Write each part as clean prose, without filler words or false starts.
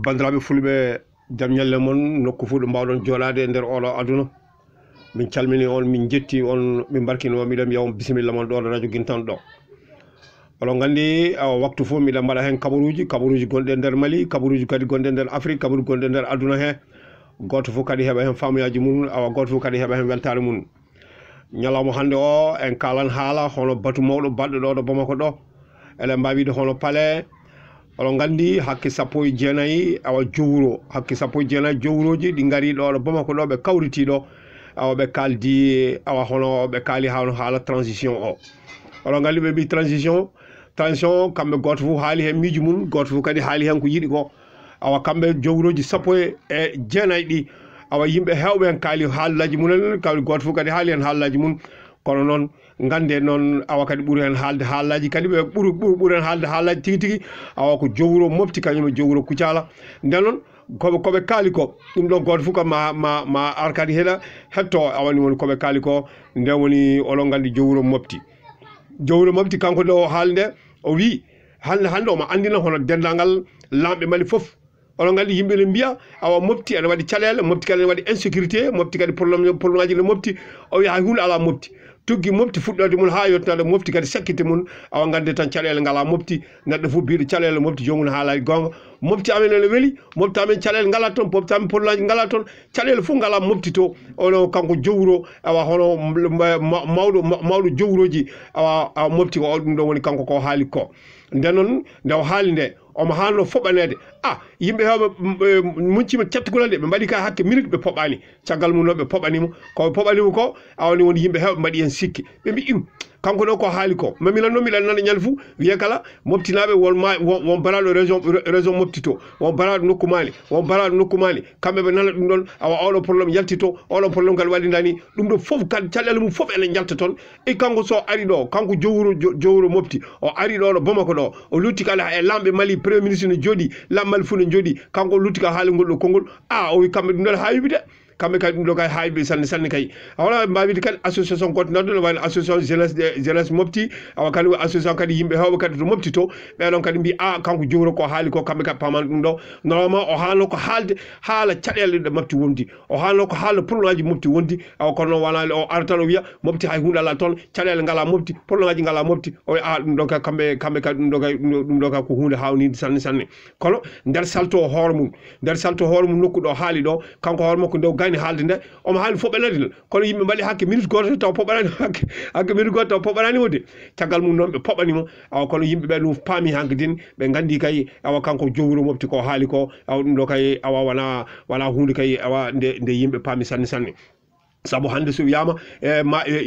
bandiraɓe fulɓe jaam ñalle moon nokku fu ɗo mbawɗon joɗade e nder oɗo aduna min calmini on min jetti on min barkino miɗen wiya on bisimilla moon ɗo radio Guintan ɗo oɗon gandi waktu fof miɗen mbaɗa hen kabaruji gonɗe nder Mali kabaruji kadi gonɗe nder Afrique kabaruji gonɗe nder aduna he goto fof kadi heeɓa hen famuyaji mum awa goto fof kadi heeɓa hen weltare mum ñalawma hande o en kalan haala hono batu mawɗo baɗɗo ɗo ɗo Bamako ɗo eɗen mbawide hono paale oɗon gandi hakke 19 awa jowuro hakke 19 jowuroji ɗi gari ɗo ɗo Bamako ɗo ɓe kawriti ɗo awa ɓe kaldi awa hono ɓe kaali hano haala transition o oɗon gandi ɓe mbi transition kamɓe goto fof haali hen miijo mum goto fof kadi haali hen ko yiɗi ko awa kamɓe jowuroji 19 ɗi awa yimɓe hewɓe hen kaali haallaji mumen kawli goto fof kadi haali hen haallaji mum kono noon gande noon awa kadi ɓuuri hen haalde haallaji kadi ɓe ɓuuri hen haalde haallaji tigui tigui awa ko jowuro mofti kañum e jowuro Kucala nden noon koɓe kaali ko ɗum ɗon goto fof kam ma ar kadi heeɗa hetto awani woni koɓe kaali ko nde woni oɗon gandi jowuro mofti kanko nde o haalde o wi hande omo andina hono dendagal lamɓe Mali foof oɗon gandi yimɓe ne mbiya awa mofti ene waɗi caɗele mofti kadi ene waɗi insécurité mofti kadi probléme aji ne mofti o wi hay hunde ala mofti tuggi mofti fuɗɗode mum ha yettoade mofti kadi sakkite mum awa gande tan caɗele ngala mofti neɗɗo fof biɗo caɗele mofti jomum haalani gonga mofti amen ene weeli mofti amen caɗele ngala toon mofti amen probléme ngala toon caɗele fof ngala mofti to ono kanko jowuro awa hono mawɗo jowuroji awa mofti ko ɗum ɗo woni kanko ko haali ko nden noon nde o haali nde omo hanno foɓanede yimɓe hewɓe muccima cettugol de ɓe mbaɗi ka hakke minute ɓe poɓani caggal mum noon ɓe poɓanimo koɓe poɓanimo ko awani woni yimɓe hewɓe mbaɗi hen sikki ɓe mbi kanko ɗo ko haali ko mamilan noon miɗen nana ñande fou wiye kala moftinaɓe won baraɗo région moftito won baraɗo nokku mali kamɓe ɓe nana ɗum ɗon awa oɗo probléme yaltito oɗon probléme kadi waɗidani ɗum ɗo foof kadi caɗele mum foof ene jalta toon e kanko so ari ɗo kanko jowuro mofti o ari ɗo ɗo Bamako ɗo o lutti kala e lamɓe Mali premier ministre ne jooɗi lamɓe Mali fof ne jooɗi kanko lutti ka haalingol ɗo konngol o wi kamɓe ɗum ɗon ha yuɓide kamɓe kadi ɗum ɗo kay haayiɓe sanne kay awala mbawide kadi association goto naddo ne wayno association jeunesse mofti awa kadi association kadi yimɓe hewɓe kadi to mofti to ɓeɗon kadi mbi kanko jowro ko haali ko kamɓe kadi pamani ɗum ɗo normalement o haalno ko haalde haala caɗele ɗe mofti wondi o haalno ko haalde probléme aji mofti wondi awa kono noon wona o ara tan o wiya mofti hay hunde ala toon caɗele ngala mofti probléme aji ngala mofti o wi ɗum ɗo kay kamɓe kadi ɗum ɗo kay ko hunde hawnide sanne kono nder salto hoore mum nokku ɗo haali ɗo kanko hoore makko nde gayni haalde nde omo haali foɓanede kono yimɓe mbaɗi hakke minute goto taw poɓanani hakke minute goto taw poɓananimo de caggal mum noon ɓe poɓanimo awa kono yimɓe ɓe ɗum paami hankkadin ɓe gandi kay awa kanko jowuro mofti ko haali ko awa ɗum ɗo kay awa wona hunde kay awa nde yimɓe paami sanne saabu hande so wiyama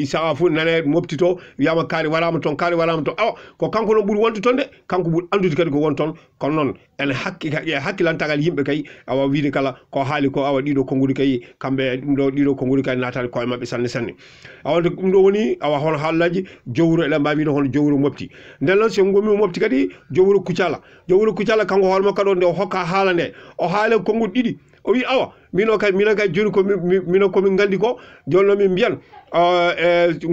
sawa fof nane mofti to wiyama kaari warama toon awa ko kanko noon ɓuuri wonde toon de kanko ɓuuri andude kadi ko won toon kono noon ene hakkilantagal yimɓe kay awa wiide kala ko haali ko awa ɗiɗo konnguli kay kamɓe ɗum ɗo ɗiɗo konnguli kay natani koye mabɓe sanne awade ɗum ɗo woni awa hono haallaji jowuro eɗen mbawi wiide hono jowuro mofti nden noon so gomi mofti kadi jowuro Kucala kanko hoore makko ɗo nde o hokka haala nde o haale konngol ɗiɗi o wi awa minen kay joni ko minen komin gandi ko joni noon min mbiyan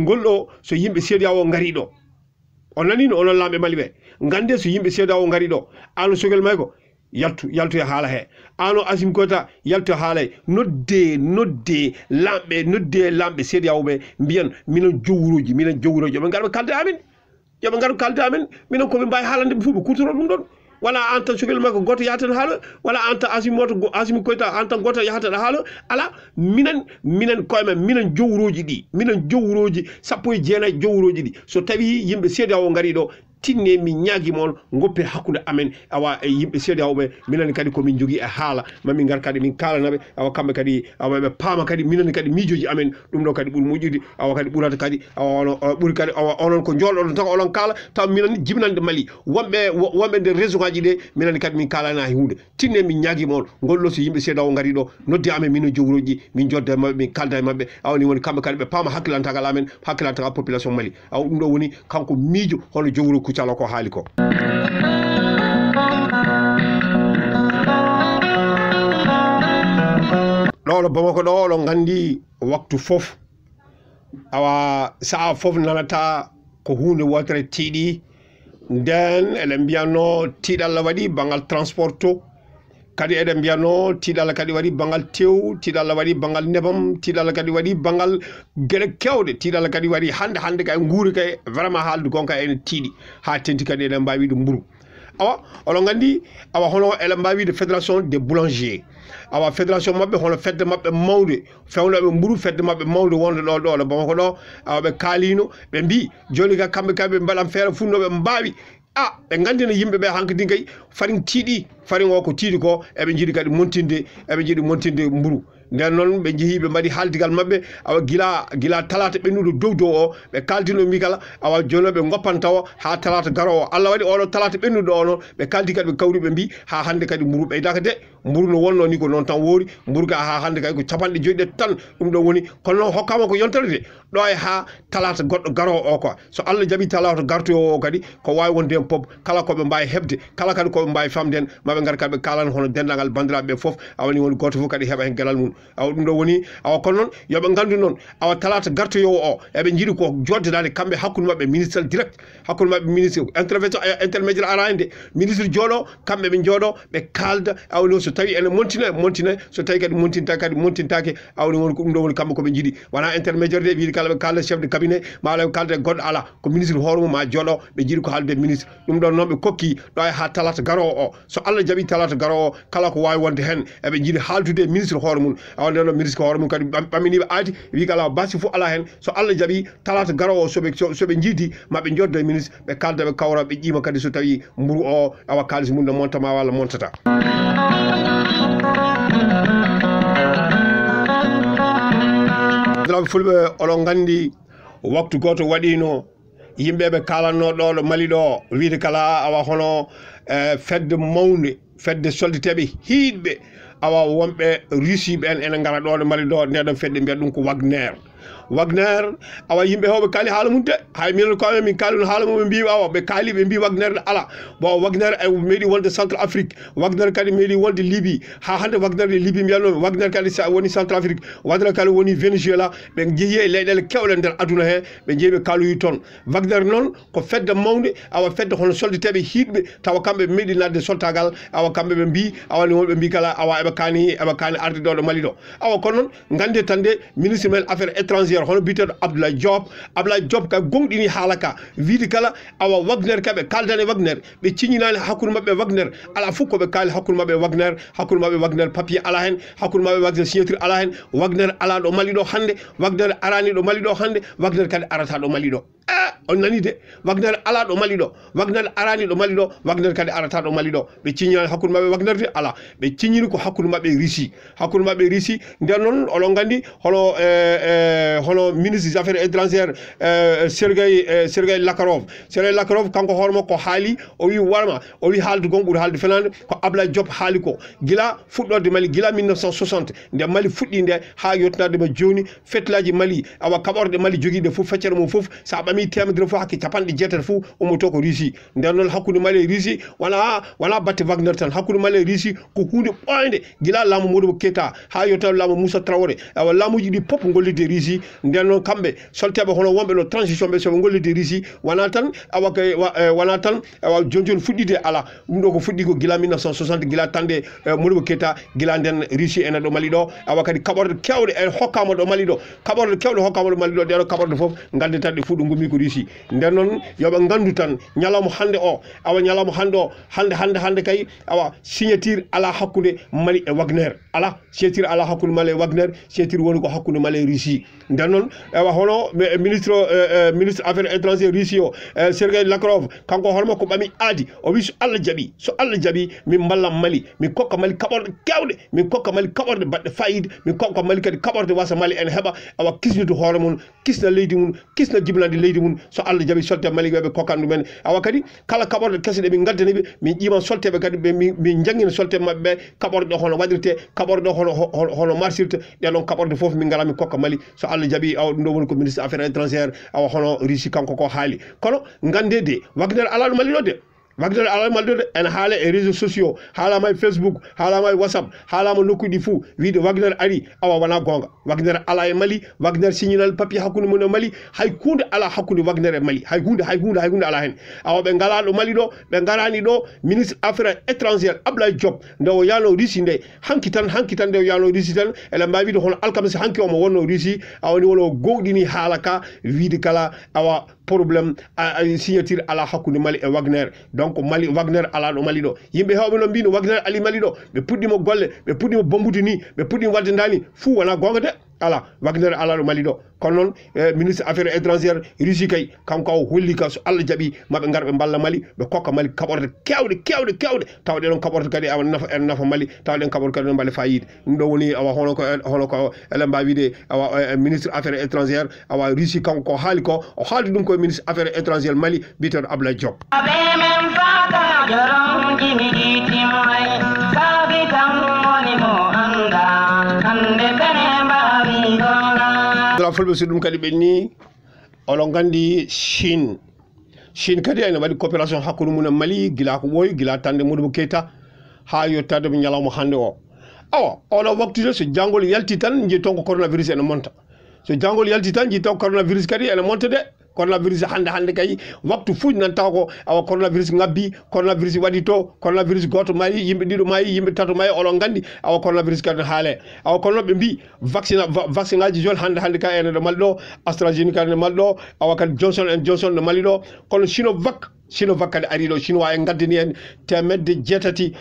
ngol ɗo so yimɓe CEDEAO ngari ɗo o nani no onon lamɓe Mali ɓe gande so yimɓe CEDEAO ngari ɗo ano sogel may ko yaltu e haala he ano Assimi Goïta yaltu e haala he nodde lamɓe CEDEAO ɓe mbiyan minen jowuroji yoɓe gar ɓe kalde amen minen komin mbawi haalande ɓe fof ɓe kutoro ɗum ɗon wala an tan sogel makko goto yahatan haala wala an tan Assimi Goïta an tan goto yahatan haala ala minen koyemen minen jowuroji ɗi minen jowuroji 19 jowuroji ɗi so tawi yimɓe CEDEAO ngari ɗo tinne min ñaguima on goppe hakkude amen awa e yimɓe CEDEAO ɓe minen kadi komin jogui e haala mamin gar kadi min kalanaɓe awa kamɓe kadi awa ɓe paama kadi minen kadi miijoji amen ɗum ɗo kadi ɓuuri moƴƴude awa kadi ɓurata kadi awa ɓuuri kadi awa onon ko jolɗoɗon tan onon kaala taw minen jibinande Mali wonɓe nder région ngaji ɗe minen kadi min kalani hay hunde tinne min ñaguima on golɗo so yimɓe CEDEAO ngari ɗo nodde amen minen jowuroji min jodda e mabɓe min kalda e mabɓe awani woni kamɓe kadi ɓe paama hakkilantagal amen hakkilantagal population Mali awa ɗum ɗo woni kanko miijo hono jowuro Kucala ko haali ko ɗo Bamako ɗo oɗon gandi waktu fof awa sa'a fof nanata ko hunde wotere tiiɗi nden eɗen mbiyanno tiiɗalla waɗi bangal transport to kadi eɗen mbiyano tiiɗalla kadi waɗi bangal tew tiiɗalla waɗi bangal nebam tiiɗalla kadi waɗi bangal gueɗe kewɗe tiiɗalla kadi waɗi hande kay guuri kay vraiment haalde gonka ene tiiɗi ha tenti kadi eɗen mbawi wiide mburu awa oɗon gandi awa hono eɗen mbawi wiide fédération des boulangers awa fédération mabɓe hono fedde mabɓe mawde fewnoɓe mburu fedde mabɓe mawde wonde ɗo ɗo Bamako ɗo awa ɓe kaalino ɓe mbi joni ka kamɓe kay ɓe mbaɗan feere funnoɓe mbawi ɓe gandina yimɓe ɓe hankkadi kay farin tiiɗi farin o ko tiiɗi ko eɓe jiiɗi kadi montinde mburu nden noon ɓe jeehi ɓe mbaɗi haaldigal mabɓe awa gila talata ɓennuɗo dow o ɓe kaldino mbi kala awa joni ɓe goppantawo ha talata garowo Allah waɗi oɗo talata ɓennuɗo o noon ɓe kaldi kadi ɓe kawri ɓe mbi ha hande kadi mburu ɓeydaka de mburu no wonno ni ko noon tan woori mburu ka ha hande kadi ko capanɗe joyyi tan ɗum ɗon woni kono noon hokkama ko yontere de ɗo e ha talata goɗɗo garowo o quoi so Allah jaaɓi talata gartoyo o kadi ko wawi wonde hen poob kala koɓe mbawi hebde kala kadi koɓe mbawi famde hen maɓe gar kadi ɓe kalana hono dendagal bandiraɓe foof awani woni goto foof kadi heeɓa hen guelal mum awa ɗum ɗo woni awa kono noon yoɓe gandu noon awa talata gartoyowo o eɓe jiiɗi ko joddedade kamɓe hakkude mabɓe ministre direct hakkude mabɓe ministre intervention intermédiaire ara hende ministre jooɗo kamɓe ɓe jooɗo ɓe kalda awni so tawi ene montina so tawi kadi montintake awni woni ko ɗum ɗo woni kamɓe koɓe jiiɗi wona intermédiaire de wiide kala ɓe kalda chef de cabinet ma wala ɓe kalda e goɗɗo ala ko ministre hoore mum ma jooɗo ɓe jiiɗi ko haalde ministre ɗum ɗon noon ɓe kokki ɗo e ha talata garowo o so Allah jaaɓi talata garowo o kala ko wawi wonde hen eɓe jiiɗi haaldude ministre hoore mum awa nden noon ministre hoore mum kadi ɓaminiɓe aadi wi kala basi fof ala hen so Allah jaaɓi talata garowo o soɓe jiidi maɓe joddo e ministre ɓe kalda ɓe kawra ɓe ƴima kadi so tawi mburu o awa kalis mum no montama walla montata fulɓe oɗon gandi waktu goto waɗino yimɓeɓe kalanno ɗo Mali ɗo wiide kala awa hono fedde mawde fedde soldateɓe hiiɗɓe awa wonɓe Russie ɓen ene gara ɗo Mali ɗo ndeɗon fedde mbiyata ɗum ko Wagner awa yimɓe hewɓe kaali haala mum de hay minen koye min kaalino haala mum ɓe mbi awa ɓe kaali ɓe mbi Wagner de ala bon Wagner e meeɗi wonde Centre Afrique Wagner kadi meeɗi wonde Libye ha hande Wagner de Libye mbiyatnoɓe Wagner kadi woni Centre Afrique Wagner kadi woni Venezuela ɓe jeehi e leyɗele kewɗe nder aduna he ɓe jeehi ɓe kaaloyi toon Wagner noon ko fedde mawde awa fedde hono soldateɓe hiiɗɓe tawa kamɓe ɓe meeɗi nadde soltagal awa kamɓe ɓe mbi awani wonɓe mbi kala awa eɓe kaani arde ɗo Mali ɗo awa kono noon gande tan de ministre men affaires étrangères hono biteɗo Abdoulaye Diop ka gonɗini haala ka wiide kala awa Wagner kaɓe kaldane Wagner ɓe ciñinani hakkude mabɓe Wagner ala fof koɓe kaali hakkude mabɓe Wagner papier ala hen hakkude mabɓe Wagner signature ala hen Wagner ala ɗo Mali ɗo hande Wagner arani ɗo Mali ɗo hande Wagner kadi arata ɗo Mali ɗo on nani de Wagner ala ɗo Mali ɗo Wagner arani ɗo Mali ɗo Wagner kadi arata ɗo Mali ɗo ɓe ciñinani hakkude mabɓe Wagner de ala ɓe ciñini ko hakkude mabɓe Russie nden noon oɗon gandi hono ministre des affaires étrangères Sergei Lavrov kanko hoorema ko haali o wi warma o wi haalde gon ɓuuri haalde fenande ko Abdoulaye Diop haali ko gila fuɗɗorde Mali gila 1960 nde Mali fuɗɗi nde ha yettinadema joni fetlaji Mali awa kaɓorde Mali joguiɗe fof feccere mum fof sa ɓami temedere fof hakke capanɗe jeetati fof ummoto ko Russie nden noon hakkude Mali e Russie wona batte Wagner tan hakkude Mali e Russie ko hunde ɓoyde gila laamu Modibo Keïta ha yetta laamu Moussa Traoré awa laamuji ɗi pop gollide Russie nden noon kamɓe solteɓe hono wonɓe ɗo transition ɓe soɓe gollide Russie wona tan awa joni fuɗɗide ala ɗum ɗo ko fuɗɗi ko gila 1960 gila tande Modibo Keïta gila nden Russie ene ɗo Mali ɗo awa kadi kaɓorde kewɗe e hokkama ɗo Mali ɗo kaɓorde kewɗe hokkama ɗo Mali ɗo ɗeɗo kaɓorde foof gande tan ɗe fuu ɗo gummi ko Russie nden noon yoɓe gandu tan ñalawma hande o awa ñalawma hande o hande kay awa signature ala hakkude Mali e Wagner ala signature ala hakkude Mali e Wagner signature woni ko hakkude Mali e Russie nden noon ewa hono ministre affaires étrangères Russie o Sergei Lavrov kanko hono ko ɓami aadi o wi so Allah jaaɓi min ballam Mali min kokka Mali kaɓorde kewɗe min kokka Mali kaɓorde baɗɗe fayida min kokka Mali kadi kaɓorde wasa Mali ene heɓa awa kisnude hoore mum kisna leydi mum kisna jiblande leydi mum so Allah jaaɓi solte Mali ɓeɓe kokkan ɗumen awa kadi kala kaɓorde kese ɗe min gaddaniɓe min ƴiman solteɓe kadi min jangguina solteɓe mabɓe ɓe kaɓorde ɗo hono waɗirte kaɓorde ɗo hono marsirte ɗeɗon kaɓorde foof min ngala min kokka Mali so Allah jaaɓi awa ɗum ɗo woni ko ministre affaires étrangères awa hono Russie kanko ko haali kono gande de Wagner ala ɗo Mali ɗo de Wagner ala malde en haala e réseaux sociaux haala may Facebook haala may WhatsApp haala ma nokudi fu wiide Wagner ari awa wana gonga Wagner ala e Mali Wagner signal papier hakkunde mun e Mali hay kunde ala hakkunde Wagner e Mali hay hunde ala hen awa be ngala do Mali do be ngarani do ministre affaires étrangères Ablaye Diop ndaw yano Russie nde hanki tan nde yano Russie tan ela mbawi do hono alkamisi hanki o mo wonno Russie awani wolo gowdini halaka wiide kala awa problème signature ala hakkunde Mali e Wagner donc Mali Wagner ala do Mali do yimbe hawbe no mbino Wagner ali Mali do be puddimo golle be puddimo bombude ni be puddimo wadde ndani fu wana gonga de ala Wagner ala do Mali do kon non ministre affaires étrangères Russie kay kanko o holli ka so Allah jabi mabe ngarbe balla Mali be kokka Mali kaborde kewde tawde non kaborde kadi awa nafa Mali tawde kaborde kadi no balle fayide ndo woni awa hono ko ela mba wiide awa ministre affaires étrangères awa Russie kanko haali ko o haaldi dum ko ministre affaires étrangères Mali bito Ablaye Diop la fulbe sudum kadi be ni olon gandi Chine kadi ene wadi coopération hakkude mun Mali gila ko boy gila tande Modibo Keita ha yottade be nyalawmo hande o awa ono waktu so jangol yalti tan nji tonko coronavirus ene monta so jangol yalti tan nji tonko coronavirus kadi ene monta de coronavirus hande kay waktu fu nan taw ko awa coronavirus ngabbi coronavirus wadi to coronavirus goto mayi yimbe dido mayi yimbe tato mayi olon gandi awa coronavirus kadi haale awa kono be mbi vaccin ngaji jol hande kay ene do maldo AstraZeneca ne maldo awa kadi Johnson ne malido kono Sinovac kadi ari do chinois en gaddini en temedde jeetati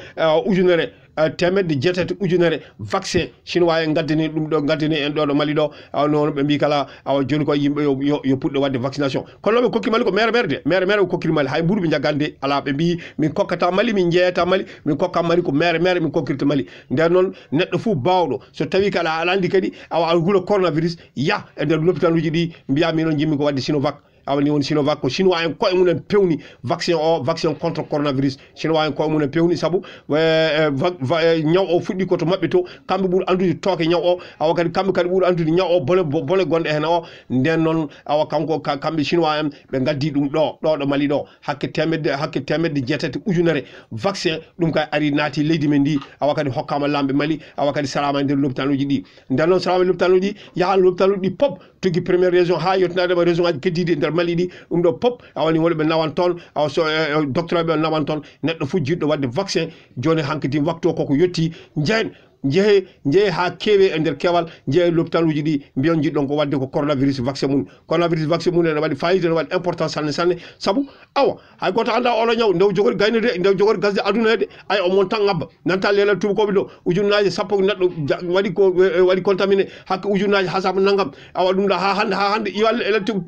ujunere temedde jeetati ujunere vaccin chinois en gaddini dum do gaddini en do Mali do non be mbi kala awa joni ko yimbe yo puddo wadde vaccination kono be kokki Mali ko mere ko kokki Mali hay buru be jagande ala be mbi min kokkata Mali min jeeta Mali min kokka Mali ko mere min kokkirta Mali nder non neddo fu bawdo so tawi kala alandi kadi awa hulo coronavirus ya e nder l'hôpitaluji di mbiya min non jimmi ko wadde Sinovac awani won Sinovac ko chinois en ko munen pewni vaccin contre coronavirus chinois en ko munen pewni sabu nyaw o fuddi ko to mabbe to kambe bur andude toke nyaw o awa kadi kambe kadi bur andude nyaw o bole gonde hen o den non awa kanko kambe chinois en be gaddi dum do Mali do hakke temedde jeetati ujunere vaccin dum kay ari nati leydi men di awa kadi hokkama lambe Mali awa kadi salama nder l'hôpitaluji di den non salama l'hôpitaluji yahan l'hôpitaluji pop togi première région ha yotnade ba région aji keddi nder Mali di do pop awani wolbe nawan ton aw so docteur be nawan ton neddo fu jiddo wadde vaccin joni hankiti waktu ko yotti jehe ha kewe e nder kewal jehe l'hôpitaluji di mbiyon jiddon ko wadde ko coronavirus vaccin mun ne wadi fayida ne wadi importance sanne sabu awa hay goto anda olo nyaw ndew jogor gaynede ndew jogor gasde aduna de ay o montan ngabba nanta lela tubu ko bido ujunnaji sappo neddo wadi contaminé hakke ujunnaji hasab nangam awa dum da ha hande iwal lela tubu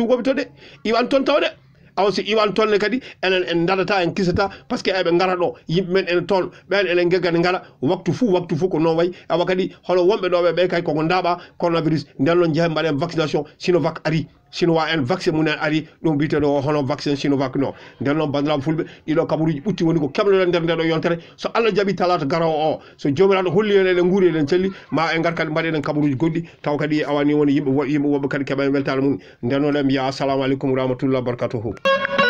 ko de iwan ton tawde aw si iwan tonne kadi en dadata en kisata parce que aybe ngara do yimbe men en ton ben en geggane ngara waktu fu ko non way awa kadi holo wombe do be kay ko ndaba coronavirus ndalon jehe mbaden vaccination Sinovac ari chinois en vaccin munen ari dum bité do hono vaccin Sinovac no ndalon bandram fulbe dido kaburuji butti woni ko kemlo nder do yontere so Allah jabi talata garaw o so jomiraado holli en nguri en celli ma en garkal mbaden kaburuji goddi taw kadi awani woni yimbe wobe kadi keba weltare mun ndalon lem ya assalamu alaikum wa rahmatullahi wa barakatuh